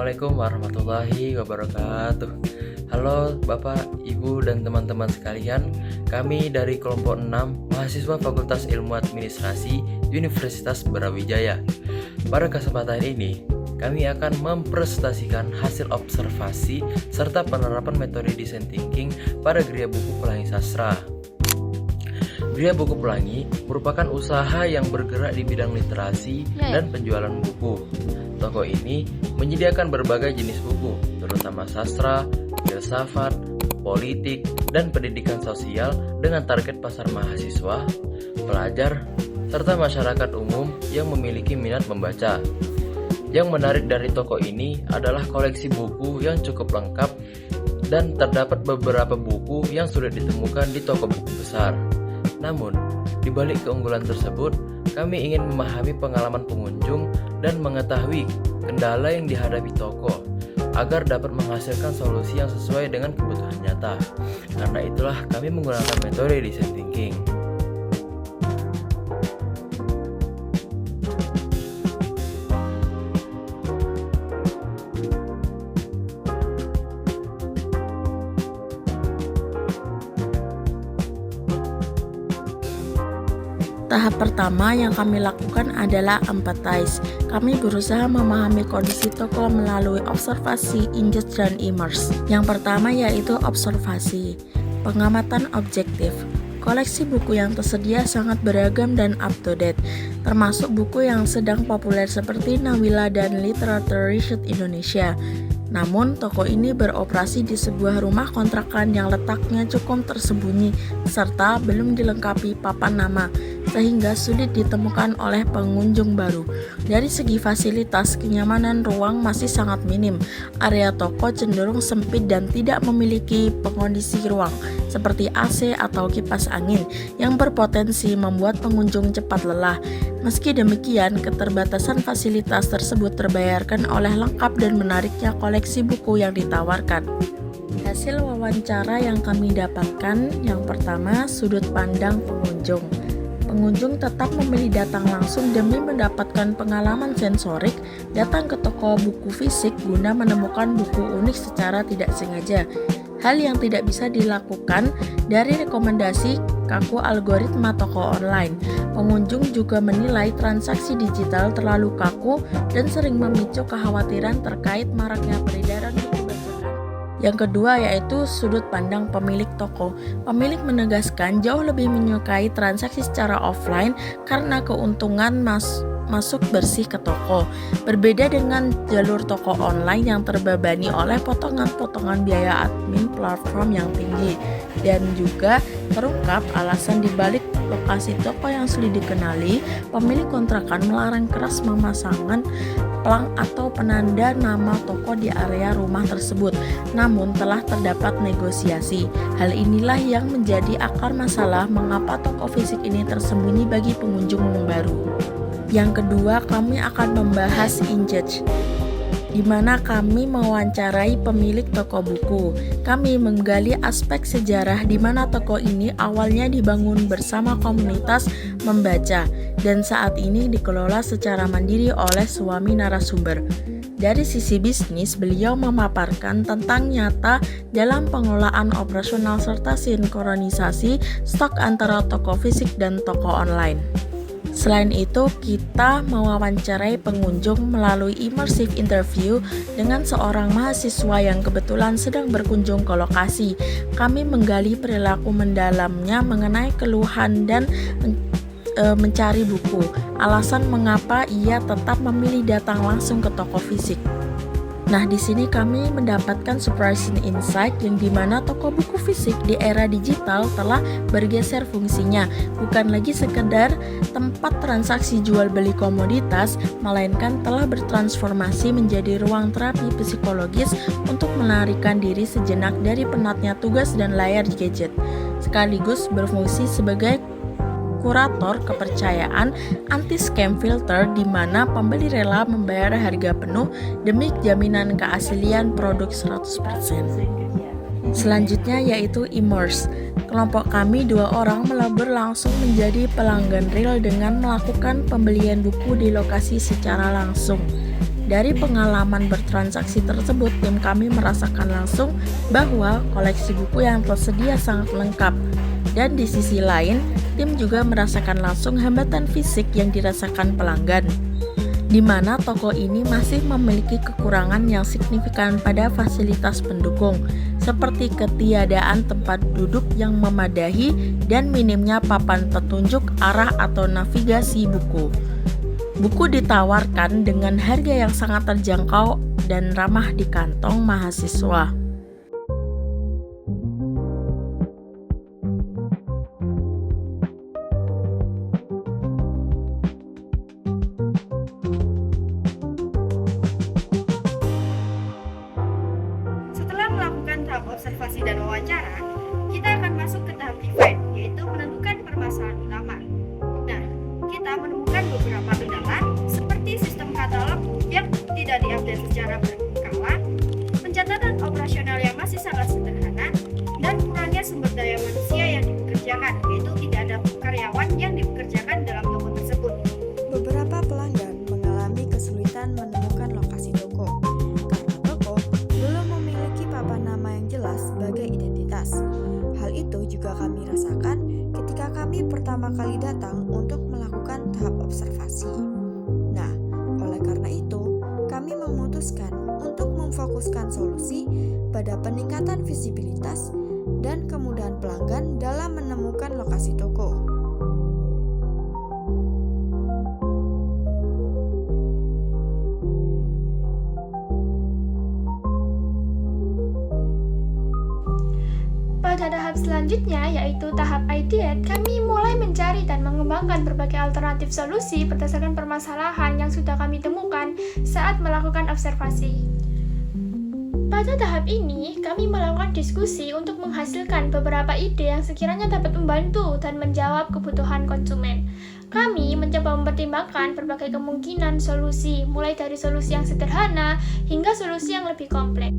Assalamualaikum warahmatullahi wabarakatuh. Halo Bapak, Ibu, dan teman-teman sekalian. Kami dari kelompok 6 mahasiswa Fakultas Ilmu Administrasi Universitas Brawijaya. Pada kesempatan ini, kami akan mempresentasikan hasil observasi serta penerapan metode design thinking pada geria buku Pelangi Sastra. Geria Buku Pelangi merupakan usaha yang bergerak di bidang literasi dan penjualan buku. Toko ini menyediakan berbagai jenis buku, terutama sastra, filsafat, politik, dan pendidikan sosial dengan target pasar mahasiswa, pelajar, serta masyarakat umum yang memiliki minat membaca. Yang menarik dari toko ini adalah koleksi buku yang cukup lengkap dan terdapat beberapa buku yang sulit ditemukan di toko buku besar. Namun, di balik keunggulan tersebut, kami ingin memahami pengalaman pengunjung dan mengetahui kendala yang dihadapi toko agar dapat menghasilkan solusi yang sesuai dengan kebutuhan nyata. Karena itulah kami menggunakan metode design thinking. Tahap pertama yang kami lakukan adalah empathize. Kami berusaha memahami kondisi toko melalui observasi, ingest, dan immerse. Yang pertama yaitu observasi, pengamatan objektif. Koleksi buku yang tersedia sangat beragam dan up to date, termasuk buku yang sedang populer seperti Nawila dan Literature Research Indonesia. Namun, toko ini beroperasi di sebuah rumah kontrakan yang letaknya cukup tersembunyi serta belum dilengkapi papan nama, sehingga sulit ditemukan oleh pengunjung baru. Dari segi fasilitas, kenyamanan ruang masih sangat minim. Area toko cenderung sempit dan tidak memiliki pengondisi ruang, seperti AC atau kipas angin, yang berpotensi membuat pengunjung cepat lelah. Meski demikian, keterbatasan fasilitas tersebut terbayarkan oleh lengkap dan menariknya koleksi buku yang ditawarkan. Hasil wawancara yang kami dapatkan, yang pertama, sudut pandang pengunjung. Pengunjung tetap memilih datang langsung demi mendapatkan pengalaman sensorik, datang ke toko buku fisik guna menemukan buku unik secara tidak sengaja. Hal yang tidak bisa dilakukan dari rekomendasi kaku algoritma toko online. Pengunjung juga menilai transaksi digital terlalu kaku dan sering memicu kekhawatiran terkait maraknya peredaran buku bacaan. Yang kedua yaitu sudut pandang pemilik toko. Pemilik menegaskan jauh lebih menyukai transaksi secara offline karena keuntungan masuk bersih ke toko. Berbeda dengan jalur toko online yang terbebani oleh potongan-potongan biaya admin platform yang tinggi. Dan juga terungkap alasan dibalik lokasi toko yang sulit dikenali, pemilik kontrakan melarang keras memasangkan pelang atau penanda nama toko di area rumah tersebut. Namun telah terdapat negosiasi. Hal inilah yang menjadi akar masalah mengapa toko fisik ini tersembunyi bagi pengunjung baru. Yang kedua, kami akan membahas ingest, di mana kami mewawancarai pemilik toko buku. Kami menggali aspek sejarah di mana toko ini awalnya dibangun bersama komunitas membaca dan saat ini dikelola secara mandiri oleh suami narasumber. Dari sisi bisnis, beliau memaparkan tentang nyata dalam pengelolaan operasional serta sinkronisasi stok antara toko fisik dan toko online. Selain itu, kita mewawancarai pengunjung melalui immersive interview dengan seorang mahasiswa yang kebetulan sedang berkunjung ke lokasi. Kami menggali perilaku mendalamnya mengenai keluhan dan mencari buku, alasan mengapa ia tetap memilih datang langsung ke toko fisik. Nah, di sini kami mendapatkan surprising insight yang dimana toko buku fisik di era digital telah bergeser fungsinya, bukan lagi sekedar tempat transaksi jual beli komoditas, melainkan telah bertransformasi menjadi ruang terapi psikologis untuk melarikan diri sejenak dari penatnya tugas dan layar gadget, sekaligus berfungsi sebagai kurator kepercayaan anti-scam filter di mana pembeli rela membayar harga penuh demi jaminan keaslian produk 100%. Selanjutnya yaitu immerse. Kelompok kami 2 orang melebur langsung menjadi pelanggan real dengan melakukan pembelian buku di lokasi secara langsung. Dari pengalaman bertransaksi tersebut, tim kami merasakan langsung bahwa koleksi buku yang tersedia sangat lengkap. Dan di sisi lain, tim juga merasakan langsung hambatan fisik yang dirasakan pelanggan, di mana toko ini masih memiliki kekurangan yang signifikan pada fasilitas pendukung, seperti ketiadaan tempat duduk yang memadai dan minimnya papan petunjuk arah atau navigasi buku. Buku ditawarkan dengan harga yang sangat terjangkau dan ramah di kantong mahasiswa. Setelah melakukan tahap observasi dan wawancara, kita akan masuk ke tahap define, yaitu menentukan permasalahan utama. Nah, kita menemukan beberapa kendala seperti sistem katalog yang tidak diupdate secara berkala, pencatatan operasional yang masih sangat sederhana, dan kurangnya sumber daya manusia yang dipekerjakan, yaitu tidak ada karyawan yang dipekerjakan dalam toko tersebut. Beberapa pelanggan mengalami kesulitan menemukan lokasi toko karena toko belum memiliki papan nama yang jelas sebagai identitas. Hal itu juga kami rasakan ketika kami pertama kali datang untuk melakukan tahap observasi. Nah, oleh karena itu, kami memutuskan untuk memfokuskan solusi pada peningkatan visibilitas dan kemudahan pelanggan dalam menemukan lokasi toko. Pada tahap selanjutnya, yaitu tahap ideate, kami mulai mencari dan mengembangkan berbagai alternatif solusi berdasarkan permasalahan yang sudah kami temukan saat melakukan observasi. Pada tahap ini, kami melakukan diskusi untuk menghasilkan beberapa ide yang sekiranya dapat membantu dan menjawab kebutuhan konsumen. Kami mencoba mempertimbangkan berbagai kemungkinan solusi, mulai dari solusi yang sederhana hingga solusi yang lebih kompleks.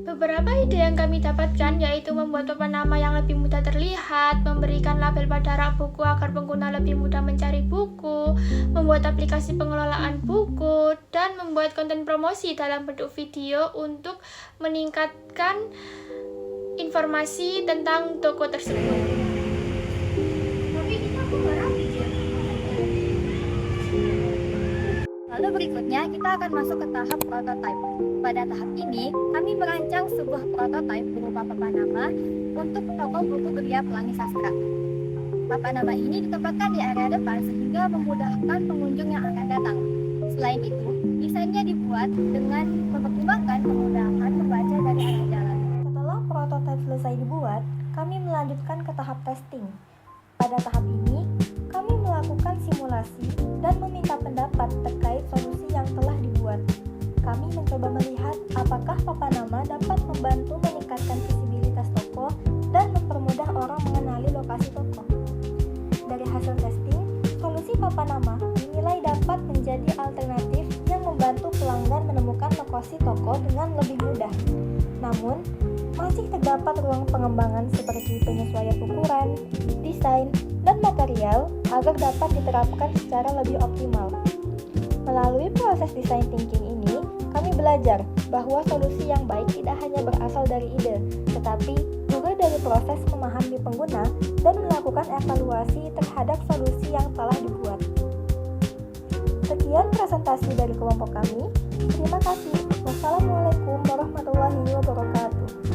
Beberapa ide yang kami dapatkan yaitu membuat papan nama yang lebih mudah terlihat, memberikan label pada rak buku agar pengguna lebih mudah mencari buku, membuat aplikasi pengelolaan buku, dan membuat konten promosi dalam bentuk video untuk meningkatkan informasi tentang toko tersebut. Lalu berikutnya kita akan masuk ke tahap prototype. Pada tahap ini, kami merancang sebuah prototype berupa papan nama untuk toko buku Gria Pelangi Sastra. Papan nama ini ditempatkan di area depan sehingga memudahkan pengunjung yang akan datang. Selain itu, desainnya dibuat dengan mempertimbangkan kemudahan membaca dari arah jalan. Setelah prototipe selesai dibuat, kami melanjutkan ke tahap testing. Pada tahap ini, kami melakukan simulasi dan meminta pendapat terkait solusi yang telah dibuat. Kami mencoba melihat apakah papan nama dapat membantu meningkatkan visibilitas toko dan mempermudah orang mengenali lokasi toko. Dari hasil testing, solusi papan nama dinilai dapat menjadi alternatif yang membantu pelanggan menemukan lokasi toko dengan lebih mudah. Namun, masih terdapat ruang pengembangan seperti penyesuaian ukuran, desain, dan material agar dapat diterapkan secara lebih optimal. Melalui proses design thinking ini, kami belajar bahwa solusi yang baik tidak hanya berasal dari ide, tetapi juga dari proses memahami pengguna dan melakukan evaluasi terhadap solusi yang telah dibuat. Sekian presentasi dari kelompok kami. Terima kasih. Wassalamualaikum warahmatullahi wabarakatuh.